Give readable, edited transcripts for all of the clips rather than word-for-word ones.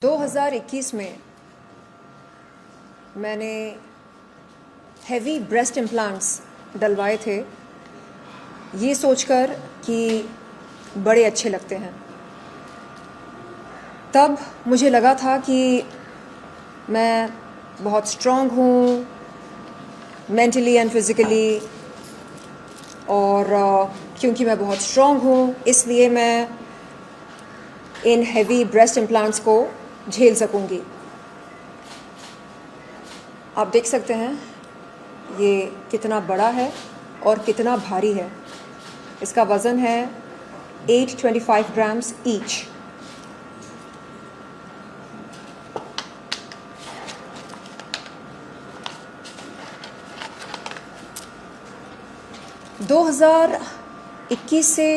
2021 में मैंने heavy breast implants डलवाए थे, ये सोचकर कि बड़े अच्छे लगते हैं। तब मुझे लगा था कि मैं बहुत स्ट्रॉन्ग हूँ मेंटली एंड फिज़िकली, और क्योंकि मैं बहुत स्ट्रॉन्ग हूँ इसलिए मैं इन हेवी ब्रेस्ट इम्प्लांट्स को झेल सकूँगी। आप देख सकते हैं ये कितना बड़ा है और कितना भारी है। इसका वज़न है 825 ग्राम्स ईच। दो 2021 से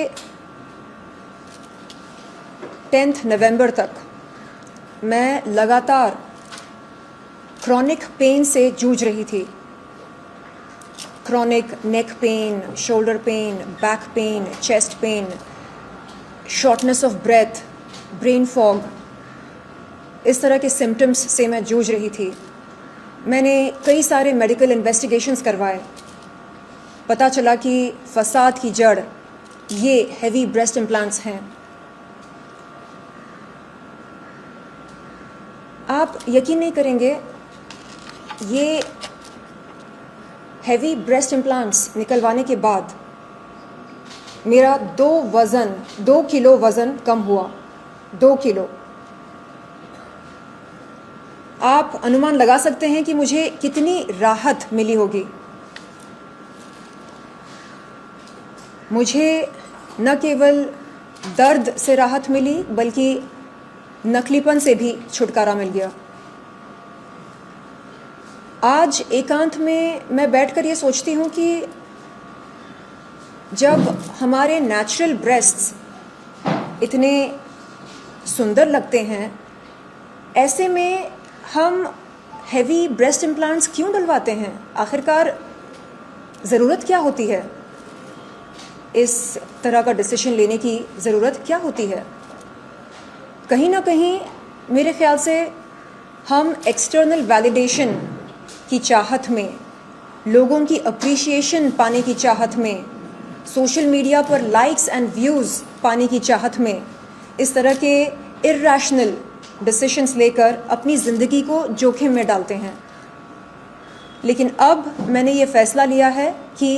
10 नवंबर तक मैं लगातार क्रॉनिक पेन से जूझ रही थी। Chronic neck pain, shoulder pain, back pain, chest pain, shortness of breath, brain fog, इस तरह के सिम्टम्स से मैं जूझ रही थी। मैंने कई सारे मेडिकल इन्वेस्टिगेशंस करवाए। पता चला कि फसाद की जड़ ये हेवी ब्रेस्ट इम्प्लांट्स हैं। आप यकीन नहीं करेंगे, ये हेवी ब्रेस्ट इम्प्लांट्स निकलवाने के बाद मेरा 2 किलो वज़न कम हुआ। 2 किलो। आप अनुमान लगा सकते हैं कि मुझे कितनी राहत मिली होगी। मुझे न केवल दर्द से राहत मिली बल्कि नकलीपन से भी छुटकारा मिल गया। आज एकांत में मैं बैठकर ये सोचती हूँ कि जब हमारे नेचुरल ब्रेस्ट्स इतने सुंदर लगते हैं, ऐसे में हम हेवी ब्रेस्ट इम्प्लांट्स क्यों डलवाते हैं? आखिरकार ज़रूरत क्या होती है? इस तरह का डिसीजन लेने की ज़रूरत क्या होती है? कहीं ना कहीं मेरे ख्याल से हम एक्सटर्नल वैलिडेशन की चाहत में, लोगों की अप्रिसिएशन पाने की चाहत में, सोशल मीडिया पर लाइक्स एंड व्यूज़ पाने की चाहत में इस तरह के इर्रेशनल डिसीजंस लेकर अपनी ज़िंदगी को जोखिम में डालते हैं। लेकिन अब मैंने ये फ़ैसला लिया है कि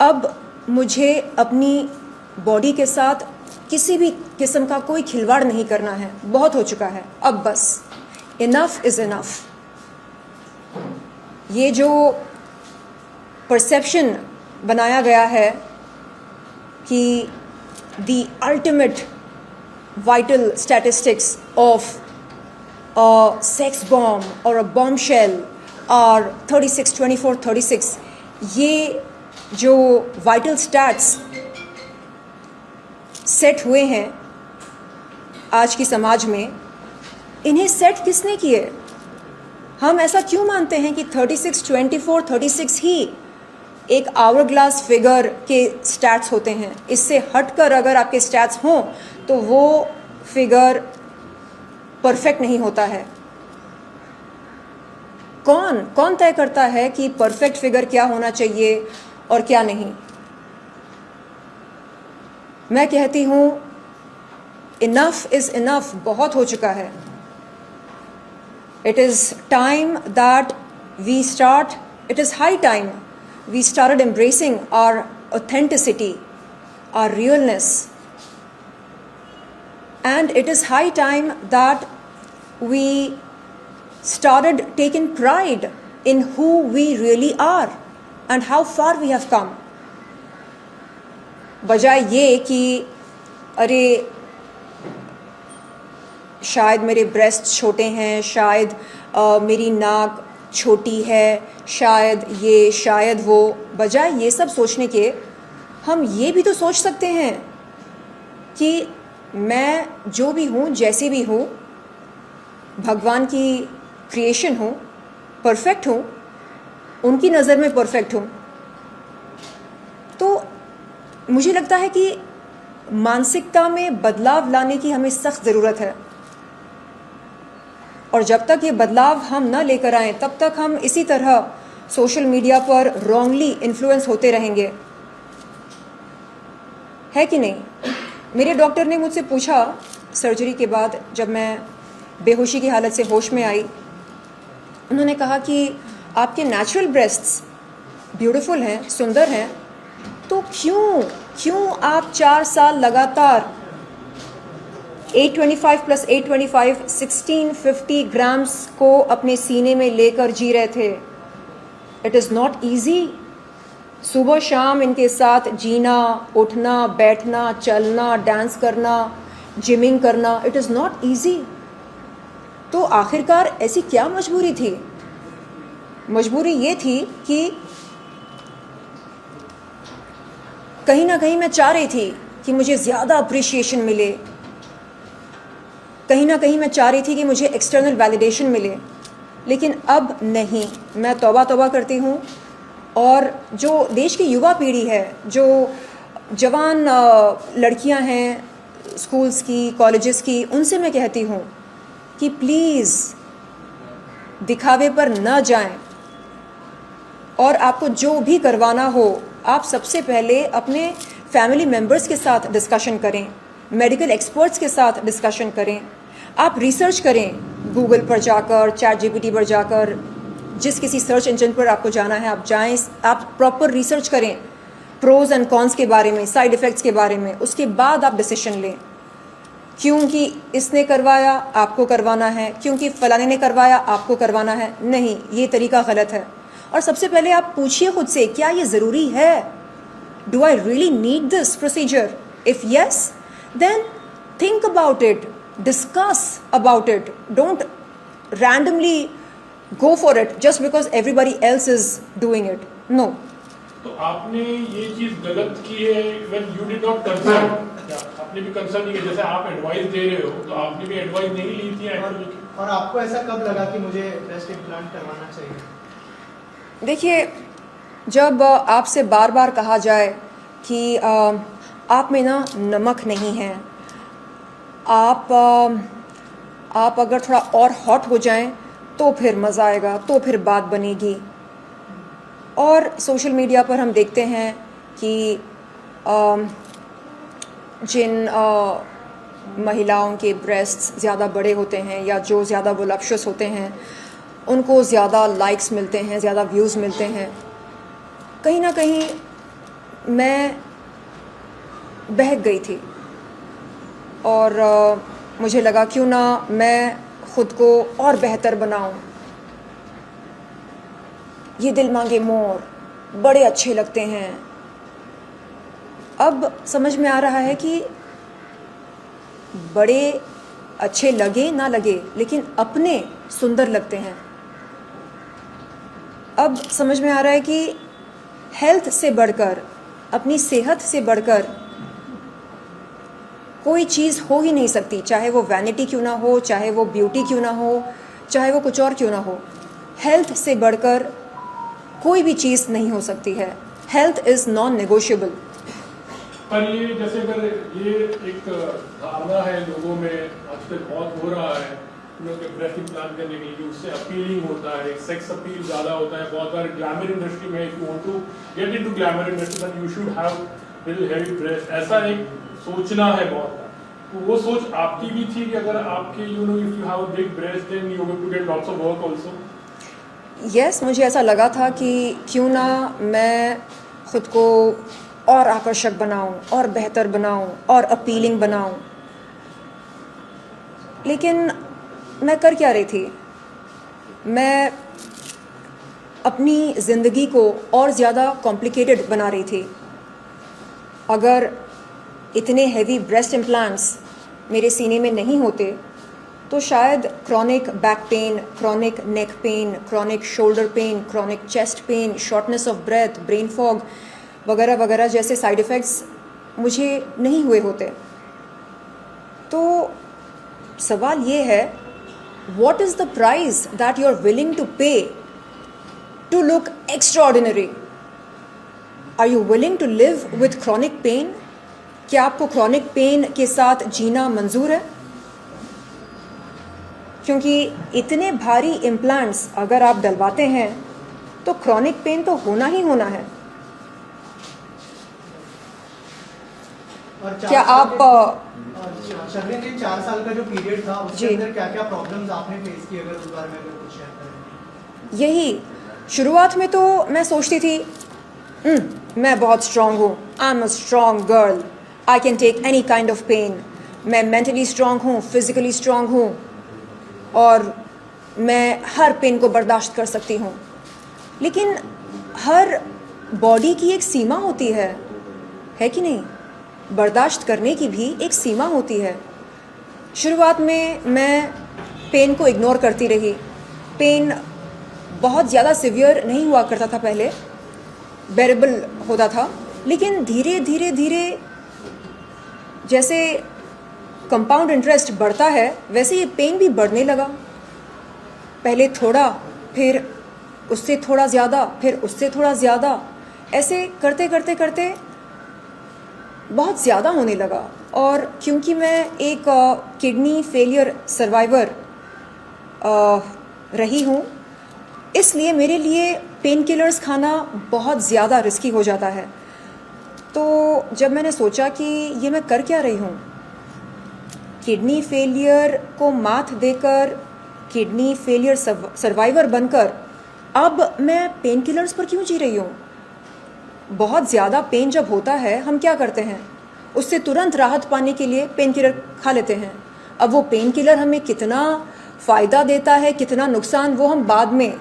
अब मुझे अपनी बॉडी के साथ किसी भी किस्म का कोई खिलवाड़ नहीं करना है। बहुत हो चुका है, अब बस इनफ इज़ इनफ। ये जो परसेप्शन बनाया गया है कि the ultimate vital statistics of a sex bomb और अ बॉम्ब शेल और 36, 24, 36, ये जो वाइटल स्टैट्स सेट हुए हैं आज की समाज में, इन्हें सेट किसने किए? हम ऐसा क्यों मानते हैं कि 36, 24, 36 ही एक आवर ग्लास फिगर के स्टैट्स होते हैं? इससे हटकर अगर आपके स्टैट्स हों तो वो फिगर परफेक्ट नहीं होता है। कौन तय करता है कि परफेक्ट फिगर क्या होना चाहिए और क्या नहीं? मैं कहती हूँ इनफ इज़ इनफ। बहुत हो चुका है। It is time that we start, it is high time we started embracing our authenticity, our realness, and it is high time that we started taking pride in who we really are and how far we have come. बजाय ये कि अरे शायद मेरे breast छोटे हैं, शायद मेरी नाक छोटी है, शायद ये शायद वो, बजाय ये सब सोचने के हम ये भी तो सोच सकते हैं कि मैं जो भी हूँ, जैसी भी हूँ, भगवान की क्रिएशन हूँ, परफेक्ट हूँ, उनकी नज़र में परफेक्ट हूँ। तो मुझे लगता है कि मानसिकता में बदलाव लाने की हमें सख्त ज़रूरत है, और जब तक ये बदलाव हम न लेकर आएँ तब तक हम इसी तरह सोशल मीडिया पर रॉन्गली इन्फ्लुएंस होते रहेंगे, है कि नहीं। मेरे डॉक्टर ने मुझसे पूछा सर्जरी के बाद, जब मैं बेहोशी की हालत से होश में आई, उन्होंने कहा कि आपके नेचुरल ब्रेस्ट्स ब्यूटीफुल हैं, सुंदर हैं, तो क्यों आप 4 साल लगातार 825 प्लस 825 1650 ग्राम्स को अपने सीने में लेकर जी रहे थे। It is not easy. सुबह शाम इनके साथ जीना, उठना, बैठना, चलना, डांस करना, जिमिंग करना, इट इज़ नॉट ईजी। तो आखिरकार ऐसी क्या मजबूरी थी? मजबूरी ये थी कि कहीं ना कहीं मैं चाह रही थी कि मुझे ज़्यादा अप्रिशिएशन मिले, कहीं ना कहीं मैं चाह रही थी कि मुझे एक्सटर्नल वैलिडेशन मिले। लेकिन अब नहीं, मैं तौबा तौबा करती हूँ, और जो देश की युवा पीढ़ी है, जो जवान लड़कियां हैं स्कूल्स की, कॉलेजेस की, उनसे मैं कहती हूँ कि प्लीज़ दिखावे पर न जाएं, और आपको जो भी करवाना हो आप सबसे पहले अपने फैमिली मेम्बर्स के साथ डिस्कशन करें, मेडिकल एक्सपर्ट्स के साथ डिस्कशन करें, आप रिसर्च करें गूगल पर जाकर, चैट जीपीटी पर जाकर, जिस किसी सर्च इंजन पर आपको जाना है आप जाएं, आप प्रॉपर रिसर्च करें प्रोज एंड कॉन्स के बारे में, साइड इफ़ेक्ट्स के बारे में, उसके बाद आप डिसीजन लें। क्योंकि इसने करवाया आपको करवाना है, क्योंकि फलाने ने करवाया आपको करवाना है, नहीं, ये तरीका गलत है। और सबसे पहले आप पूछिए खुद से, क्या ये ज़रूरी है? Do I really need this procedure? If yes, then think about it, discuss about it, don't randomly go for it just because everybody else is doing it. No. तो आपने ये चीज गलत की है when you did not consult, या आपने भी कंसल्ट नहीं किया, जैसे आप एडवाइस दे रहे हो तो आपने भी एडवाइस नहीं ली थी एक्चुअली। और आपको ऐसा कब लगा कि मुझे ब्रेस्ट इम्प्लांट करवाना चाहिए? देखिए, जब आपसे बार बार कहा जाए कि आप में ना नमक नहीं है, आप अगर थोड़ा और हॉट हो जाएं तो फिर मज़ा आएगा, तो फिर बात बनेगी। और सोशल मीडिया पर हम देखते हैं कि जिन महिलाओं के ब्रेस्ट्स ज़्यादा बड़े होते हैं या जो ज़्यादा वोलप्शस होते हैं, उनको ज़्यादा लाइक्स मिलते हैं, ज़्यादा व्यूज़ मिलते हैं। कहीं ना कहीं मैं बहक गई थी, और मुझे लगा क्यों ना मैं ख़ुद को और बेहतर बनाऊं। ये दिल मांगे मोर बड़े अच्छे लगते हैं। अब समझ में आ रहा है कि बड़े अच्छे लगे ना लगे, लेकिन अपने सुंदर लगते हैं। अब समझ में आ रहा है कि हेल्थ से बढ़कर, अपनी सेहत से बढ़कर कोई चीज़ हो ही नहीं सकती, चाहे वो वैनिटी क्यों ना हो, चाहे वो ब्यूटी क्यों ना हो, चाहे वो कुछ और क्यों ना हो। हेल्थ से बढ़कर कोई भी चीज़ नहीं हो सकती है। Health is non negotiable. पर ये जैसे अगर ये एक धारणा है लोगों में, आजकल बहुत हो रहा है लोग ब्रेस्ट इम्प्लांट करने के लिए, उससे अपीलिंग होता है, सेक्स अपील ज़्यादा होता है। बहुत बार ग्लैमर इंडस्ट्री में, if you want to get into glamour industry then you should have real heavy breast, ऐसा एक सोचना है बहुत। तो वो सोच आपकी भी थी कि अगर आपके if you have a big breast then you will get lots of work also? Yes, मुझे ऐसा लगा था कि क्यों ना मैं ख़ुद को और आकर्षक बनाऊं, और बेहतर बनाऊं, और अपीलिंग बनाऊं। लेकिन मैं कर क्या रही थी? मैं अपनी ज़िंदगी को और ज़्यादा कॉम्प्लिकेटेड बना रही थी। अगर इतने हैवी ब्रेस्ट इम्प्लांट्स मेरे सीने में नहीं होते तो शायद chronic back pain, chronic neck pain, chronic shoulder pain, chronic chest pain, shortness of breath, brain fog वगैरह वगैरह जैसे साइड इफ़ेक्ट्स मुझे नहीं हुए होते। तो सवाल ये है, what is the price that you are willing to pay to look extraordinary? Are you willing to live with chronic pain? क्या आपको क्रॉनिक पेन के साथ जीना मंजूर है? क्योंकि इतने भारी इम्प्लांट्स अगर आप डलवाते हैं तो क्रॉनिक पेन तो होना ही होना है। और क्या आप शर्लिन जी 4 साल का जो पीरियड था उसके जी। अंदर क्या क्या प्रॉब्लम्स आपने फेस की, अगर उस बारे में अगर कुछ शेयर करें? यही शुरुआत में तो मैं सोचती थी मैं बहुत स्ट्रांग हूँ, I am a strong girl, I can take any kind of pain. मैं मेंटली स्ट्रांग हूँ, फिजिकली स्ट्रांग हूँ और मैं हर पेन को बर्दाश्त कर सकती हूँ। लेकिन हर बॉडी की एक सीमा होती है कि नहीं? बर्दाश्त करने की भी एक सीमा होती है। शुरुआत में मैं पेन को इग्नोर करती रही। पेन बहुत ज़्यादा सिवियर नहीं हुआ करता था पहले, बेरेबल होता था, लेकिन धीरे धीरे धीरे जैसे कंपाउंड इंटरेस्ट बढ़ता है वैसे ये पेन भी बढ़ने लगा। पहले थोड़ा, फिर उससे थोड़ा ज़्यादा, फिर उससे थोड़ा ज़्यादा, ऐसे करते करते करते बहुत ज़्यादा होने लगा। और क्योंकि मैं एक किडनी फेलियर सर्वाइवर रही हूँ, इसलिए मेरे लिए पेन किलर्स खाना बहुत ज़्यादा रिस्की हो जाता है। तो जब मैंने सोचा कि ये मैं कर क्या रही हूँ, किडनी फेलियर को मात देकर, किडनी फेलियर सर्वाइवर बनकर अब मैं पेन किलर्स पर क्यों जी रही हूँ? बहुत ज़्यादा पेन जब होता है हम क्या करते हैं, उससे तुरंत राहत पाने के लिए पेन किलर खा लेते हैं। अब वो पेन किलर हमें कितना फ़ायदा देता है, कितना नुकसान, वो हम बाद में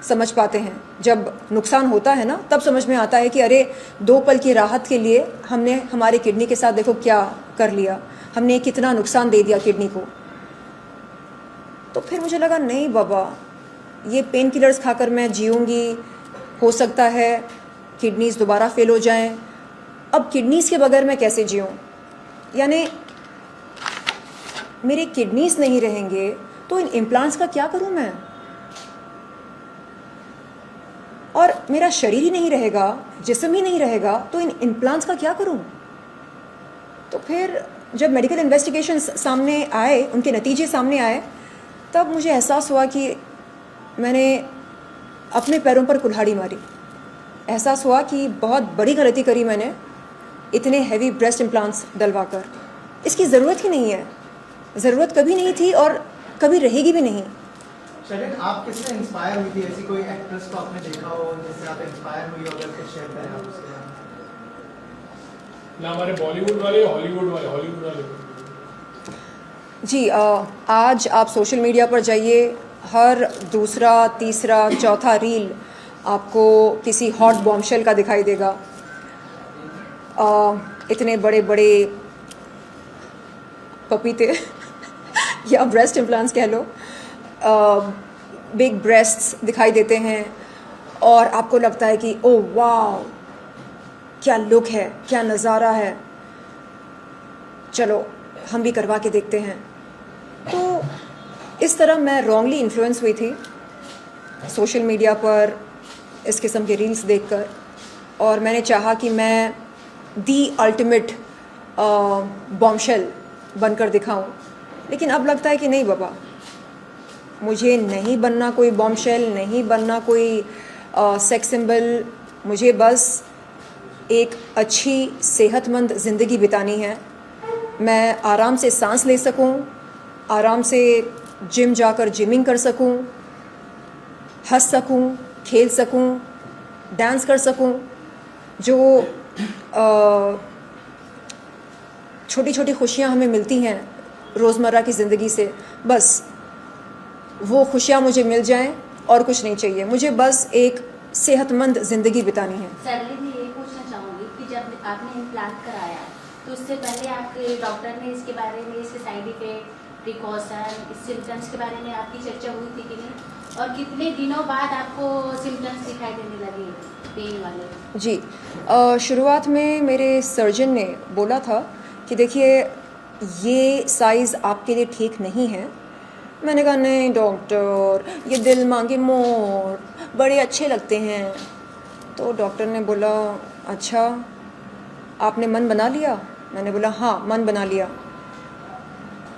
समझ पाते हैं। जब नुकसान होता है ना, तब समझ में आता है कि अरे 2 पल की राहत के लिए हमने हमारे किडनी के साथ देखो क्या कर लिया, हमने कितना नुकसान दे दिया किडनी को। तो फिर मुझे लगा नहीं बाबा, ये पेन किलर्स खाकर मैं जीऊँगी, हो सकता है किडनीज़ दोबारा फेल हो जाएं। अब किडनीज़ के बगैर मैं कैसे जीऊँ? यानी मेरे किडनीज़ नहीं रहेंगे तो इन इम्प्लांट्स का क्या करूँ मैं? और मेरा शरीर ही नहीं रहेगा, जिस्म ही नहीं रहेगा, तो इन इम्प्लांट्स का क्या करूँ? तो फिर जब मेडिकल इन्वेस्टिगेशंस सामने आए, उनके नतीजे सामने आए, तब मुझे एहसास हुआ कि मैंने अपने पैरों पर कुल्हाड़ी मारी। एहसास हुआ कि बहुत बड़ी गलती करी मैंने इतने हैवी ब्रेस्ट इम्प्लांट्स डलवाकर। इसकी ज़रूरत ही नहीं है, ज़रूरत कभी नहीं थी और कभी रहेगी भी नहीं। शर्लिन, आप किससे इंस्पायर हुई थी? ऐसी कोई एक्ट्रेस को आपने देखा हो जिससे आप इंस्पायर हुई हो, अगर कुछ शेयर करें आप उसके बारे में? ना हमारे बॉलीवुड वाले, हॉलीवुड वाले। जी, आज आप सोशल मीडिया पर जाइए, हर दूसरा, तीसरा, चौथा रील आपको किसी हॉट बॉम्बशेल का दिखाई देगा। इतने बड़े बड़े पपीते या ब्रेस्ट इम्प्लांट्स कह लो, बिग ब्रेस्ट्स दिखाई देते हैं और आपको लगता है कि ओह वाह, क्या लुक है, क्या नज़ारा है, चलो हम भी करवा के देखते हैं। तो इस तरह मैं रॉन्गली इन्फ्लुएंस हुई थी सोशल मीडिया पर इस किस्म के रील्स देखकर, और मैंने चाहा कि मैं दी अल्टीमेट बॉम्बशेल बनकर दिखाऊं। लेकिन अब लगता है कि नहीं बाबा, मुझे नहीं बनना कोई बॉम्बशेल, नहीं बनना कोई सेक्स सिंबल। मुझे बस एक अच्छी सेहतमंद ज़िंदगी बितानी है। मैं आराम से सांस ले सकूं, आराम से जिम जाकर जिमिंग कर सकूं, हंस सकूं, खेल सकूं, डांस कर सकूं। जो छोटी छोटी खुशियां हमें मिलती हैं रोज़मर्रा की ज़िंदगी से, बस वो खुशियां मुझे मिल जाएं और कुछ नहीं चाहिए। मुझे बस एक सेहतमंद ज़िंदगी बितानी है। सरली मैं ये पूछना चाहूँगी कि जब आपने इम्प्लांट कराया तो उससे पहले आपके डॉक्टर ने इसके बारे में, इसके साइड इफेक्ट, प्रिकॉशन, इस सिम्टम्स के बारे में आपकी चर्चा हुई थी कि नहीं? और कितने दिनों बाद आपको सिम्टम्स दिखाई देने लगे पेन वाले? जी, शुरुआत में मेरे सर्जन ने बोला था कि देखिए ये साइज़ आपके लिए ठीक नहीं है। मैंने कहा नहीं डॉक्टर, ये दिल मांगे मोर बड़े अच्छे लगते हैं। तो डॉक्टर ने बोला अच्छा, आपने मन बना लिया? मैंने बोला हाँ, मन बना लिया।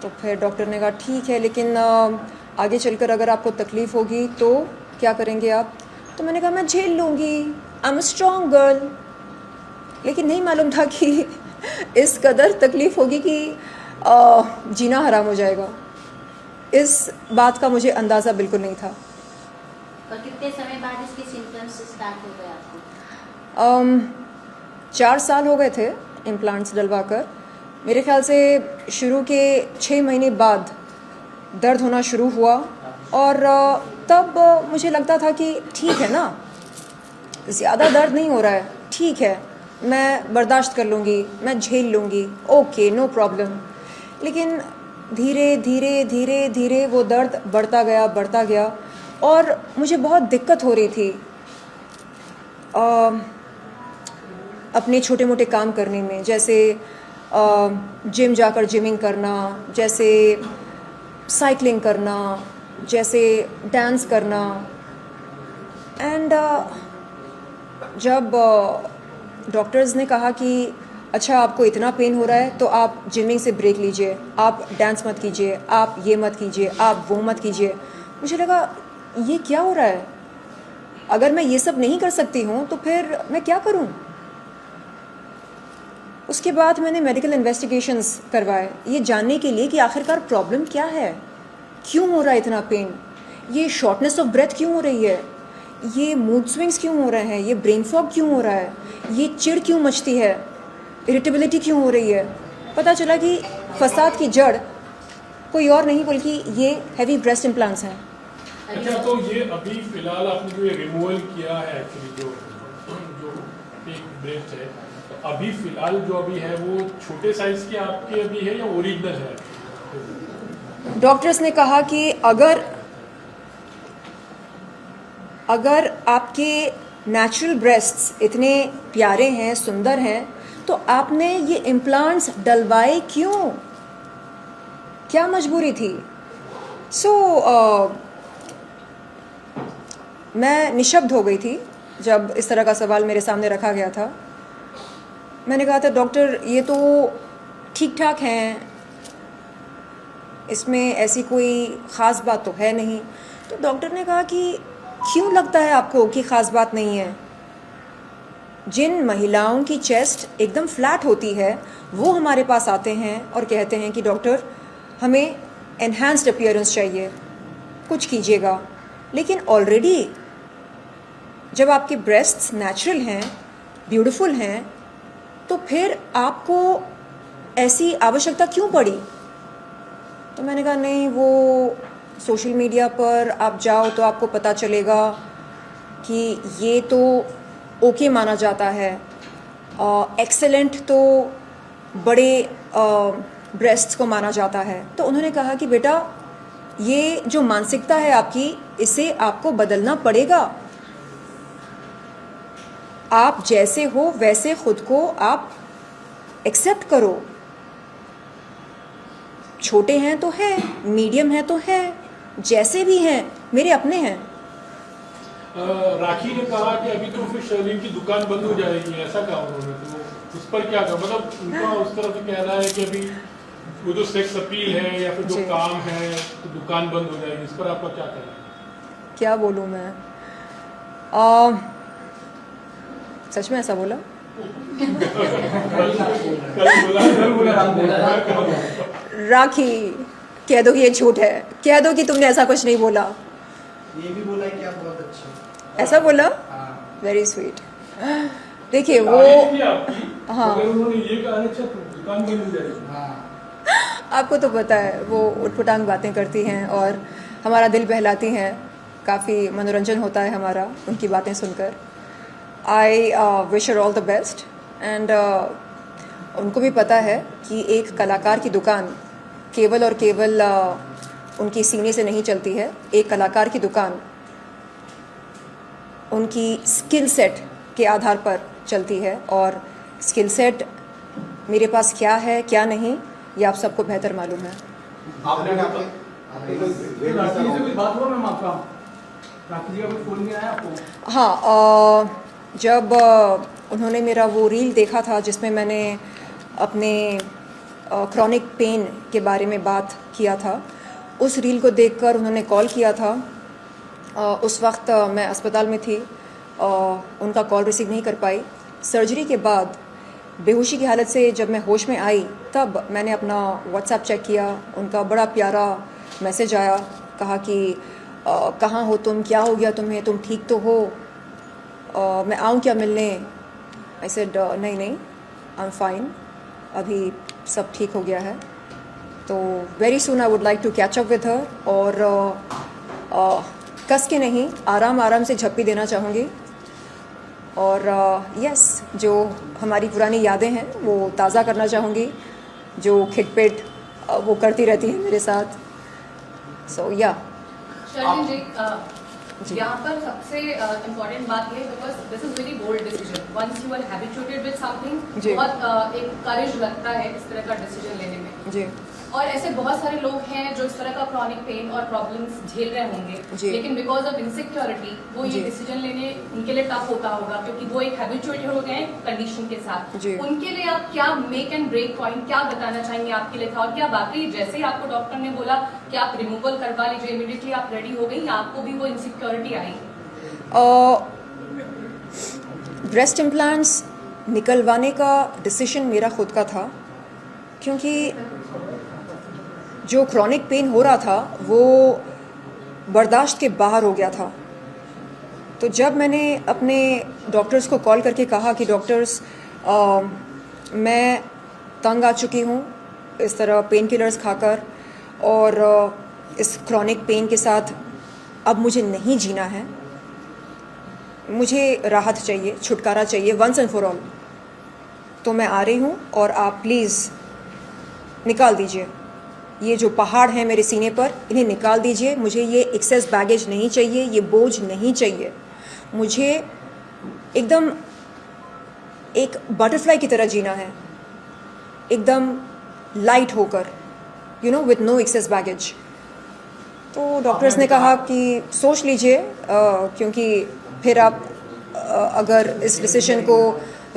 तो फिर डॉक्टर ने कहा ठीक है, लेकिन आगे चलकर अगर आपको तकलीफ़ होगी तो क्या करेंगे आप? तो मैंने कहा मैं झेल लूँगी, आई एम अ स्ट्रॉन्ग गर्ल। लेकिन नहीं मालूम था कि इस कदर तकलीफ़ होगी कि जीना हराम हो जाएगा। इस बात का मुझे अंदाज़ा बिल्कुल नहीं था। और कितने समय बाद इसके सिम्टम्स स्टार्ट हो गए आपको? 4 साल हो गए थे इम्प्लांट्स डलवाकर। मेरे ख्याल से शुरू के 6 महीने बाद दर्द होना शुरू हुआ, और तब मुझे लगता था कि ठीक है ना, ज़्यादा दर्द नहीं हो रहा है, ठीक है, मैं बर्दाश्त कर लूँगी, मैं झेल लूँगी, ओके, नो प्रॉब्लम। लेकिन धीरे धीरे धीरे धीरे वो दर्द बढ़ता गया और मुझे बहुत दिक्कत हो रही थी अपने छोटे मोटे काम करने में, जैसे जिम जाकर जिमिंग करना, जैसे साइकिलिंग करना, जैसे डांस करना। एंड जब डॉक्टर्स ने कहा कि अच्छा आपको इतना पेन हो रहा है तो आप जिमिंग से ब्रेक लीजिए, आप डांस मत कीजिए, आप ये मत कीजिए, आप वो मत कीजिए, मुझे लगा ये क्या हो रहा है? अगर मैं ये सब नहीं कर सकती हूँ तो फिर मैं क्या करूँ? उसके बाद मैंने मेडिकल इन्वेस्टिगेशंस करवाए ये जानने के लिए कि आखिरकार प्रॉब्लम क्या है, क्यों हो रहा है इतना पेन, ये शॉर्टनेस ऑफ ब्रेथ क्यों हो रही है, ये मूड स्विंग्स क्यों हो रहे हैं, ये ब्रेन फॉग क्यों हो रहा है, ये चिढ़ क्यों मचती है, इरिटेबिलिटी क्यों हो रही है। पता चला कि फसाद की जड़ कोई और नहीं बल्कि ये हैवी ब्रेस्ट इम्प्लांट्स हैं। अच्छा, तो ये अभी फिलहाल आपने जो ये रिमूवल किया है एक्चुअली जो एक ब्रेस्ट है, तो अभी फिलहाल जो अभी है वो छोटे साइज के आपके अभी है या ओरिजिनल है? डॉक्टर्स ने कहा कि अगर आपके नेचुरल ब्रेस्ट्स इतने प्यारे हैं, सुंदर हैं, तो आपने ये इम्प्लांट्स डलवाए क्यों? क्या मजबूरी थी? मैं निशब्द हो गई थी जब इस तरह का सवाल मेरे सामने रखा गया था। मैंने कहा था डॉक्टर ये तो ठीक ठाक हैं, इसमें ऐसी कोई ख़ास बात तो है नहीं। तो डॉक्टर ने कहा कि क्यों लगता है आपको कि ख़ास बात नहीं है? जिन महिलाओं की चेस्ट एकदम फ्लैट होती है वो हमारे पास आते हैं और कहते हैं कि डॉक्टर हमें एनहांस्ड अपीयरेंस चाहिए, कुछ कीजिएगा। लेकिन ऑलरेडी जब आपके ब्रेस्ट्स नेचुरल हैं, ब्यूटीफुल हैं, तो फिर आपको ऐसी आवश्यकता क्यों पड़ी? तो मैंने कहा नहीं, वो सोशल मीडिया पर आप जाओ तो आपको पता चलेगा कि ये तो ओके माना जाता है, एक्सेलेंट तो बड़े ब्रेस्ट्स को माना जाता है। तो उन्होंने कहा कि बेटा ये जो मानसिकता है आपकी, इसे आपको बदलना पड़ेगा। आप जैसे हो वैसे खुद को आप एक्सेप्ट करो। छोटे हैं तो हैं, मीडियम हैं तो हैं, जैसे भी हैं मेरे अपने हैं। राखी ने कहा कि अभी तो फिर शर्लिन की दुकान बंद हो जाएगी, ऐसा कहा उन्होंने, तो उस पर क्या कहा? मतलब उनका उस तरह से कहना है कि अभी वो जो सेक्स अपील है या फिर जो काम है तो दुकान बंद हो जाएगी, इस पर आपका क्या कहना है? क्या बोलूँ मैं? सच में ऐसा बोला? राखी कह दो कि ये झूठ है, कह दो कि तुमने ऐसा कुछ नहीं बोला। ये भी बोला कि आप बहुत अच्छे हो। ऐसा बोला? हाँ। Very sweet. देखिए वो हाँ, उन्होंने ये कहा अच्छा दुकान बंद हो जाएगी। हाँ। आपको तो पता है वो उटपटांग बातें करती हैं और हमारा दिल बहलाती हैं, काफ़ी मनोरंजन होता है हमारा उनकी बातें सुनकर। I wish her all the best. And उनको भी पता है कि एक कलाकार की दुकान केवल और केवल उनकी सीने से नहीं चलती है। एक कलाकार की दुकान उनकी स्किल सेट के आधार पर चलती है, और स्किल सेट मेरे पास क्या है क्या नहीं ये आप सबको बेहतर मालूम है। आपने राखी से कोई बात हुआ मैम आपका? राखी जी का कोई फोन नहीं आया आपको? हाँ, जब उन्होंने मेरा वो रील देखा था जिसमें मैंने अपने क्रॉनिक पेन के बारे में बात किया था। उस रील को देखकर उन्होंने कॉल किया था। उस वक्त मैं अस्पताल में थी, उनका कॉल रिसीव नहीं कर पाई। सर्जरी के बाद बेहोशी की हालत से जब मैं होश में आई तब मैंने अपना व्हाट्सएप चेक किया। उनका बड़ा प्यारा मैसेज आया, कहा कि कहाँ हो तुम, क्या हो गया तुम्हें, तुम ठीक तो हो, मैं आऊँ क्या मिलने। आई सेड नहीं नहीं, आई एम फाइन, अभी सब ठीक हो गया है। तो very soon I would like to catch up with her और कस के नहीं, आराम आराम से झप्पी देना चाहूँगी। और यस, जो हमारी पुरानी यादें हैं वो ताज़ा करना चाहूँगी, जो खिटपिट वो करती रहती है मेरे साथ। सो या शर्लिन जी, यहाँ पर सबसे इम्पोर्टेंट बात ये है, because this is very bold decision. Once you are habituated with something, जी। बहुत एक करेज लगता है इस तरह का डिसीजन लेने में। जी और ऐसे बहुत सारे लोग हैं जो इस तरह का क्रॉनिक पेन और प्रॉब्लम्स झेल रहे होंगे, जी। लेकिन बिकॉज ऑफ इनसिक्योरिटी वो जी। ये डिसीजन लेने उनके लिए टफ होता होगा, क्योंकि वो एक हैबिचुएटेड हो गए हैं कंडीशन के साथ। जी। उनके लिए आप क्या मेक एंड ब्रेक पॉइंट क्या बताना चाहेंगे आपके लिए था, और क्या वाकई जैसे ही आपको डॉक्टर ने बोला कि आप रिमूवल करवा लीजिए, इमीडिएटली आप रेडी हो गई, या आपको भी वो इनसिक्योरिटी आई? ब्रेस्ट इम्प्लांट्स निकलवाने का डिसीजन मेरा खुद का था, क्योंकि जो क्रॉनिक पेन हो रहा था वो बर्दाश्त के बाहर हो गया था। तो जब मैंने अपने डॉक्टर्स को कॉल करके कहा कि डॉक्टर्स मैं तंग आ चुकी हूँ इस तरह पेन किलर्स खाकर, और इस क्रॉनिक पेन के साथ अब मुझे नहीं जीना है, मुझे राहत चाहिए, छुटकारा चाहिए वंस एंड फॉर ऑल, तो मैं आ रही हूँ और आप प्लीज़ निकाल दीजिए ये जो पहाड़ हैं मेरे सीने पर, इन्हें निकाल दीजिए। मुझे ये एक्सेस बैगेज नहीं चाहिए, ये बोझ नहीं चाहिए। मुझे एकदम एक बटरफ्लाई की तरह जीना है, एकदम लाइट होकर, you know, with no excess baggage. तो डॉक्टर्स ने कहा कि सोच लीजिए, क्योंकि फिर आप अगर इस डिसीजन को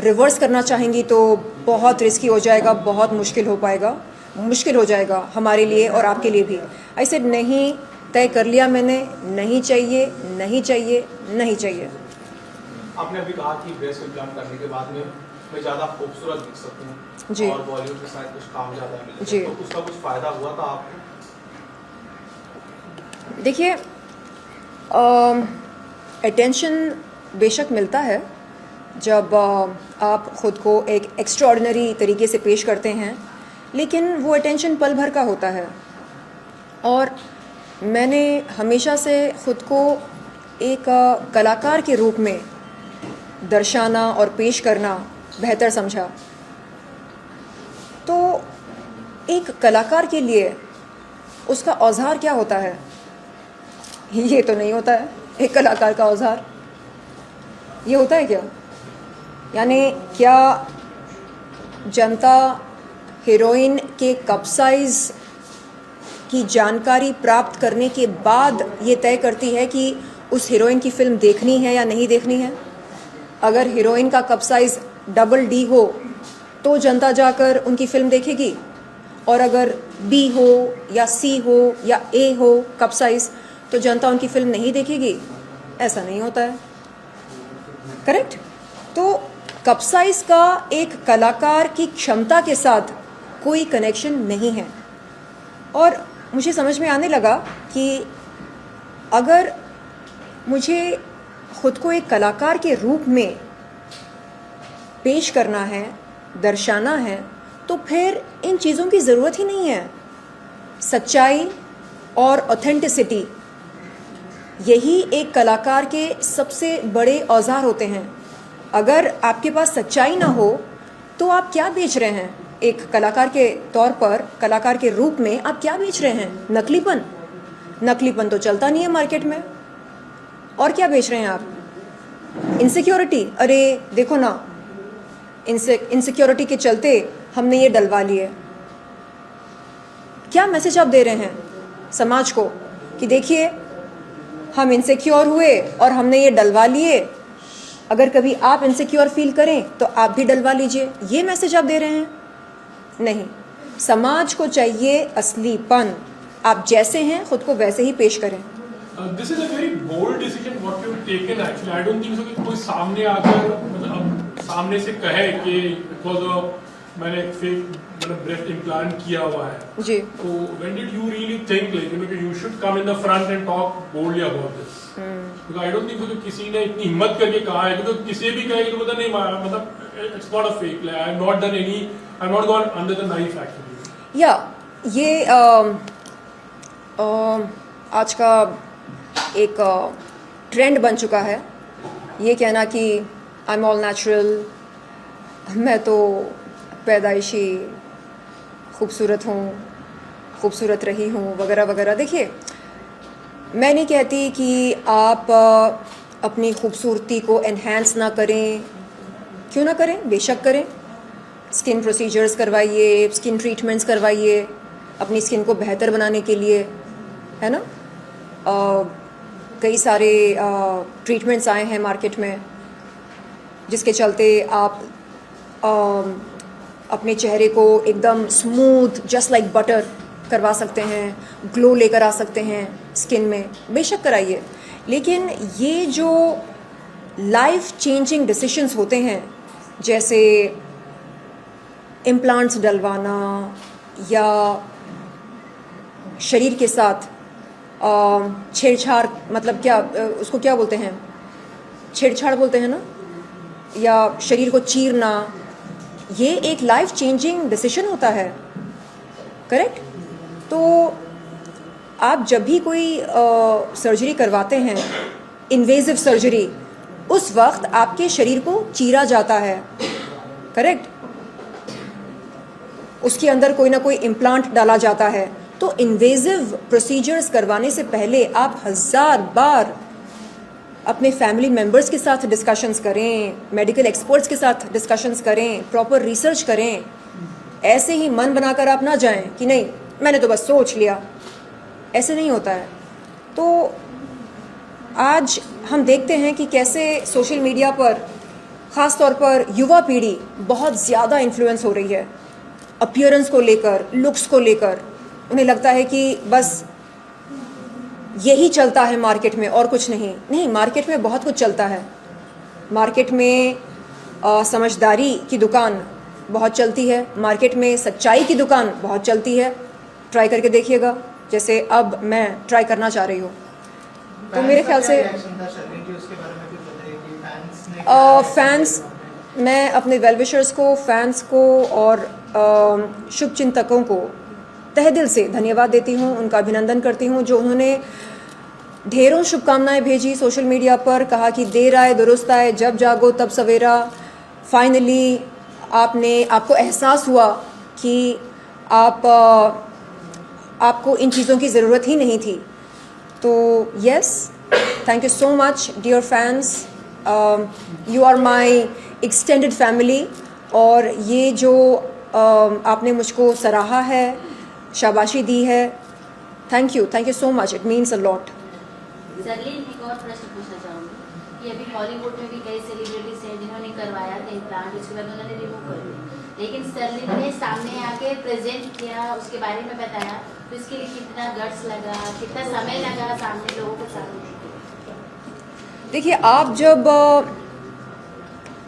रिवर्स करना चाहेंगी तो बहुत रिस्की हो जाएगा, बहुत मुश्किल हो जाएगा हमारे लिए और आपके लिए भी। आई सेड नहीं, तय कर लिया मैंने, नहीं चाहिए, नहीं चाहिए, नहीं चाहिए। आपने अभी कहा कि ब्रेस्ट इम्प्लांट करने के बाद में मैं ज़्यादा खूबसूरत दिख सकूँ जी। और बॉलीवुड के साथ कुछ काम ज़्यादा मिले, जी। तो उसका कुछ फ़ायदा हुआ था आपको? देखिए, अटेंशन बेशक मिलता है जब आप ख़ुद को एक एक्स्ट्राऑर्डिनरी तरीके से पेश करते हैं, लेकिन वो अटेंशन पल भर का होता है। और मैंने हमेशा से ख़ुद को एक कलाकार के रूप में दर्शाना और पेश करना बेहतर समझा। तो एक कलाकार के लिए उसका औजार क्या होता है, ये तो नहीं होता है एक कलाकार का औजार। ये होता है क्या? यानी क्या जनता हीरोइन के कप साइज़ की जानकारी प्राप्त करने के बाद ये तय करती है कि उस हीरोइन की फ़िल्म देखनी है या नहीं देखनी है? अगर हीरोइन का कप साइज़ डबल डी हो तो जनता जाकर उनकी फ़िल्म देखेगी, और अगर बी हो या सी हो या ए हो कप साइज़ तो जनता उनकी फ़िल्म नहीं देखेगी? ऐसा नहीं होता है, करेक्ट? तो कप साइज़ का एक कलाकार की क्षमता के साथ कोई कनेक्शन नहीं है। और मुझे समझ में आने लगा कि अगर मुझे ख़ुद को एक कलाकार के रूप में पेश करना है, दर्शाना है, तो फिर इन चीज़ों की ज़रूरत ही नहीं है। सच्चाई और ऑथेंटिसिटी, यही एक कलाकार के सबसे बड़े औजार होते हैं। अगर आपके पास सच्चाई ना हो तो आप क्या बेच रहे हैं? एक कलाकार के तौर पर, कलाकार के रूप में आप क्या बेच रहे हैं? नकलीपन। नकलीपन तो चलता नहीं है मार्केट में। और क्या बेच रहे हैं आप? इनसिक्योरिटी। अरे देखो ना, इनसिक्योरिटी के चलते हमने ये डलवा लिए। क्या मैसेज आप दे रहे हैं समाज को कि देखिए हम इनसिक्योर हुए और हमने ये डलवा लिए, अगर कभी आप इनसिक्योर फील करें तो आप भी डलवा लीजिए। ये मैसेज आप दे रहे हैं। नहीं, समाज को चाहिए असलीपन। आप जैसे हैं खुद को वैसे ही पेश करें। This is a very bold decision what you taken actually. I don't think so कि कोई सामने आकर मतलब सामने से कहे कि बिकॉज ऑफ मैंने एक फेक मतलब ब्रेस्ट इम्प्लांट किया हुआ है। जी। तो when did you really think like you know कि you should come in the front and talk boldly about this? Because I don't think so कि किसी ने इतनी हिम्मत करके कहा है, क्योंकि किसी भी कहेगा तो नहीं मतलब it's not a fake, I have not done any, I have not gone under the knife actually. या ये आज का एक ट्रेंड बन चुका है ये कहना कि आई एम ऑल नेचुरल, मैं तो पैदाइशी खूबसूरत हूँ, खूबसूरत रही हूँ वगैरह वगैरह। देखिए, मैं नहीं कहती कि आप अपनी खूबसूरती को एनहांस ना करें, क्यों ना करें, बेशक करें। स्किन प्रोसीजर्स करवाइए, स्किन ट्रीटमेंट्स करवाइए अपनी स्किन को बेहतर बनाने के लिए, है ना। कई सारे ट्रीटमेंट्स आए हैं मार्केट में जिसके चलते आप अपने चेहरे को एकदम स्मूथ जस्ट लाइक बटर करवा सकते हैं, ग्लो लेकर आ सकते हैं स्किन में, बेशक कराइए। लेकिन ये जो लाइफ चेंजिंग डिसीजंस होते हैं जैसे इम्प्लांट्स डलवाना या शरीर के साथ छेड़छाड़, मतलब क्या उसको क्या बोलते हैं, छेड़छाड़ बोलते हैं ना, या शरीर को चीरना, ये एक लाइफ चेंजिंग डिसीजन होता है, करेक्ट। तो आप जब भी कोई सर्जरी करवाते हैं, इन्वेजिव सर्जरी, उस वक्त आपके शरीर को चीरा जाता है, करेक्ट। उसके अंदर कोई ना कोई इम्प्लांट डाला जाता है। तो इन्वेजिव प्रोसीजर्स करवाने से पहले आप 1000 बार अपने फैमिली मेम्बर्स के साथ डिस्कशंस करें, मेडिकल एक्सपर्ट्स के साथ डिस्कशंस करें, प्रॉपर रिसर्च करें। ऐसे ही मन बनाकर आप ना जाएं कि नहीं मैंने तो बस सोच लिया, ऐसे नहीं होता है। तो आज हम देखते हैं कि कैसे सोशल मीडिया पर ख़ास तौर पर युवा पीढ़ी बहुत ज़्यादा इन्फ्लुएंस हो रही है अपीयरेंस को लेकर, लुक्स को लेकर। उन्हें लगता है कि बस यही चलता है मार्केट में और कुछ नहीं। नहीं, मार्केट में बहुत कुछ चलता है। मार्केट में समझदारी की दुकान बहुत चलती है, मार्केट में सच्चाई की दुकान बहुत चलती है। ट्राई करके देखिएगा, जैसे अब मैं ट्राई करना चाह रही हूँ। तो मेरे ख्याल से फैंस, मैं अपने वेलविशर्स को, फैंस को और शुभ चिंतकों को तहे दिल से धन्यवाद देती हूँ, उनका अभिनंदन करती हूँ जो उन्होंने ढेरों शुभकामनाएं भेजी सोशल मीडिया पर, कहा कि देर आए दुरुस्त आए, जब जागो तब सवेरा। फाइनली आपको एहसास हुआ कि आपको इन चीज़ों की ज़रूरत ही नहीं थी। तो yes, thank you so much dear fans, you are my extended family. और ये जो आपने मुझको सराहा है, शाबाशी दी है, thank you so much, it means a lot. Jerlin, एक और प्रश्न पूछना चाहूँगी कि अभी हॉलीवुड में भी कई सेलिब्रिटीज हैं जिन्होंने करवाया था इम्प्लांट, उसके बाद उन्होंने रिमूव कर दिया, लेकिन स्टर्लिन ने सामने आके प्रेजेंट किया, उसके बारे में बताया, तो इसके लिए कितना गट्स लगा, कितना समय लगा सामने लोगों को सामने? देखिए, आप जब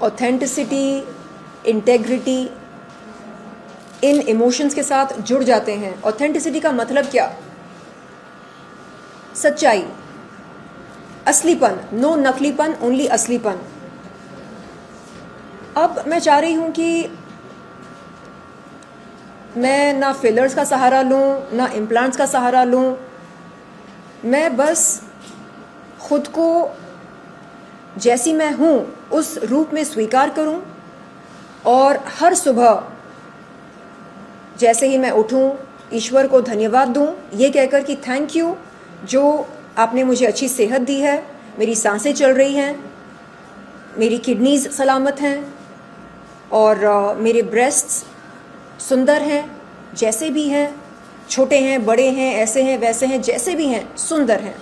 ऑथेंटिसिटी, इंटेग्रिटी, इन इमोशंस के साथ जुड़ जाते हैं। ऑथेंटिसिटी का मतलब क्या? सच्चाई, असलीपन, नो नकलीपन, ओनली असलीपन। अब मैं चाह रही हूँ कि मैं ना फिलर्स का सहारा लूँ, ना इम्प्लांट्स का सहारा लूँ। मैं बस खुद को जैसी मैं हूँ उस रूप में स्वीकार करूँ, और हर सुबह जैसे ही मैं उठूं ईश्वर को धन्यवाद दूं, ये कहकर कि थैंक यू जो आपने मुझे अच्छी सेहत दी है, मेरी सांसें चल रही हैं, मेरी किडनीज सलामत हैं, और मेरे ब्रेस्ट्स सुंदर हैं, जैसे भी हैं, छोटे हैं, बड़े हैं, ऐसे हैं, वैसे हैं, जैसे भी हैं, सुंदर हैं।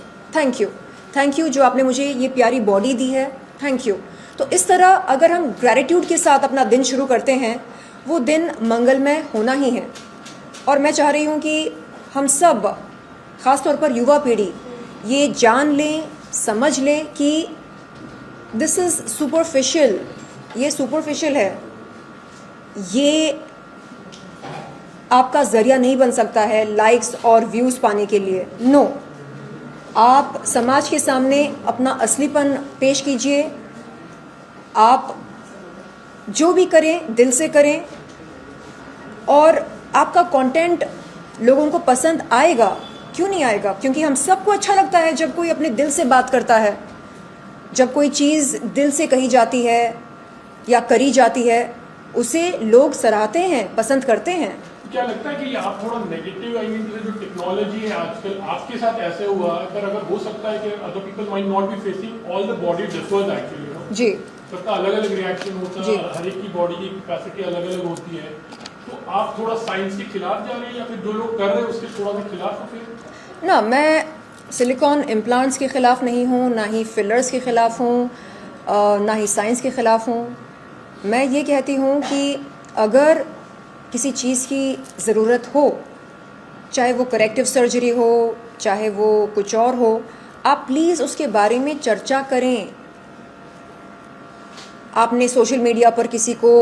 थैंक यू जो आपने मुझे ये प्यारी बॉडी दी है, थैंक यू। तो इस तरह अगर हम ग्रैटिट्यूड के साथ अपना दिन शुरू करते हैं वो दिन मंगलमय होना ही है। और मैं चाह रही हूँ कि हम सब, ख़ास तौर पर युवा पीढ़ी, ये जान लें, समझ लें कि दिस इज़ सुपरफिशियल, ये सुपरफिशियल है, ये आपका ज़रिया नहीं बन सकता है लाइक्स और व्यूज़ पाने के लिए। नो, आप समाज के सामने अपना असलीपन पेश कीजिए। आप जो भी करें दिल से करें, और आपका कंटेंट लोगों को पसंद आएगा। क्यों नहीं आएगा? क्योंकि हम सबको अच्छा लगता है जब कोई अपने दिल से बात करता है, जब कोई चीज़ दिल से कही जाती है या करी जाती है, उसे लोग सराहते हैं, पसंद करते हैं। क्या लगता है कि आप थोड़ा नेगेटिव, आई मीन जो टेक्नोलॉजी है आजकल आपके साथ ऐसे हुआ, अगर हो सकता है कि other people might not be facing all the body differs actually, you know, जी, सबका अलग अलग रिएक्शन होता जी। है, हर एक की बॉडी की कैपेसिटी अलग अलग होती है। तो आप थोड़ा साइंस के खिलाफ जा रहे हैं या फिर जो लोग कर रहे हैं उसके थोड़ा सा खिलाफ हो फिर? ना, मैं सिलिकॉन इम्प्लांट्स के ख़िलाफ़ नहीं हूँ, ना ही फिलर्स के ख़िलाफ़ हूँ, ना ही साइंस के ख़िलाफ़ हूँ। मैं ये कहती हूँ कि अगर किसी चीज़ की ज़रूरत हो, चाहे वो करेक्टिव सर्जरी हो, चाहे वो कुछ और हो, आप प्लीज़ उसके बारे में चर्चा करें। आपने सोशल मीडिया पर किसी को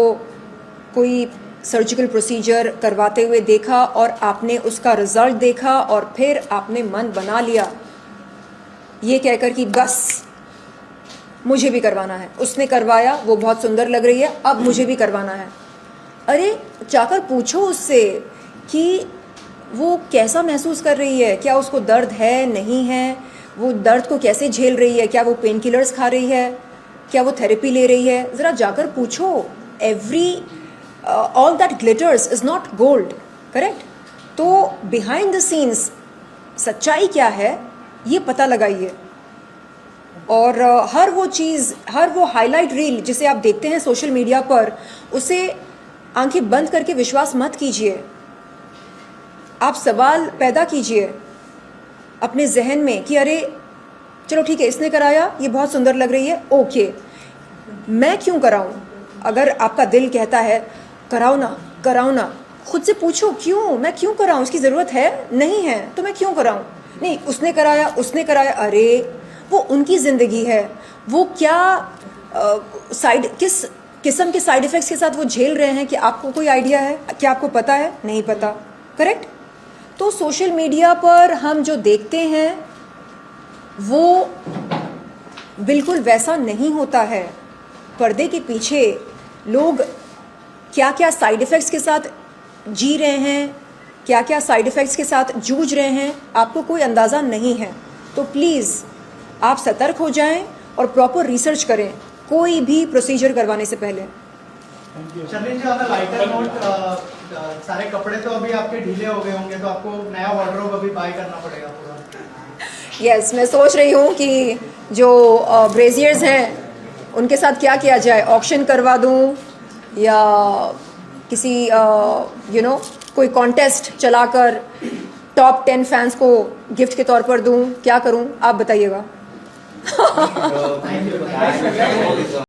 कोई सर्जिकल प्रोसीजर करवाते हुए देखा और आपने उसका रिज़ल्ट देखा और फिर आपने मन बना लिया ये कहकर कि बस मुझे भी करवाना है। उसने करवाया, वो बहुत सुंदर लग रही है, अब मुझे भी करवाना है। अरे जाकर पूछो उससे कि वो कैसा महसूस कर रही है, क्या उसको दर्द है, नहीं है, वो दर्द को कैसे झेल रही है, क्या वो पेन किलर्स खा रही है, क्या वो थेरेपी ले रही है। ज़रा जाकर पूछो। All that glitters is not gold, correct? तो बिहाइंड द सीन्स सच्चाई क्या है ये पता लगाइए। और हर वो चीज़, हर वो हाईलाइट रील जिसे आप देखते हैं सोशल मीडिया पर, उसे आंखें बंद करके विश्वास मत कीजिए। आप सवाल पैदा कीजिए अपने जहन में कि अरे चलो ठीक है, इसने कराया, ये बहुत सुंदर लग रही है, ओके, मैं क्यों कराऊं? अगर आपका दिल कहता है कराओ ना, कराओ ना, खुद से पूछो क्यों, मैं क्यों कराऊं? उसकी ज़रूरत है, नहीं है तो मैं क्यों कराऊं? नहीं, उसने कराया, उसने कराया, अरे वो उनकी ज़िंदगी है, वो क्या किस किस्म के साइड इफ़ेक्ट्स के साथ वो झेल रहे हैं, कि आपको कोई आइडिया है? क्या आपको पता है? नहीं पता, करेक्ट? तो सोशल मीडिया पर हम जो देखते हैं वो बिल्कुल वैसा नहीं होता है। पर्दे के पीछे लोग क्या क्या साइड इफ़ेक्ट्स के साथ जी रहे हैं, क्या क्या साइड इफ़ेक्ट्स के साथ जूझ रहे हैं, आपको कोई अंदाज़ा नहीं है। तो प्लीज़ आप सतर्क हो जाएं और प्रॉपर रिसर्च करें कोई भी प्रोसीजर करवाने से पहले। शर्लिन जी, ऑन अ लाइटर नोट, सारे कपड़े तो अभी आपके ढीले हो गए होंगे, तो आपको नया वार्डरोब अभी बाय करना पड़ेगा पूरा। यस, मैं सोच रही हूँ कि जो ब्रेजियर्स हैं उनके साथ क्या किया जाए, ऑक्शन करवा दूँ या किसी कोई कॉन्टेस्ट चलाकर टॉप 10 फैंस को गिफ्ट के तौर पर दूँ, क्या करूँ आप बताइएगा। Thank you.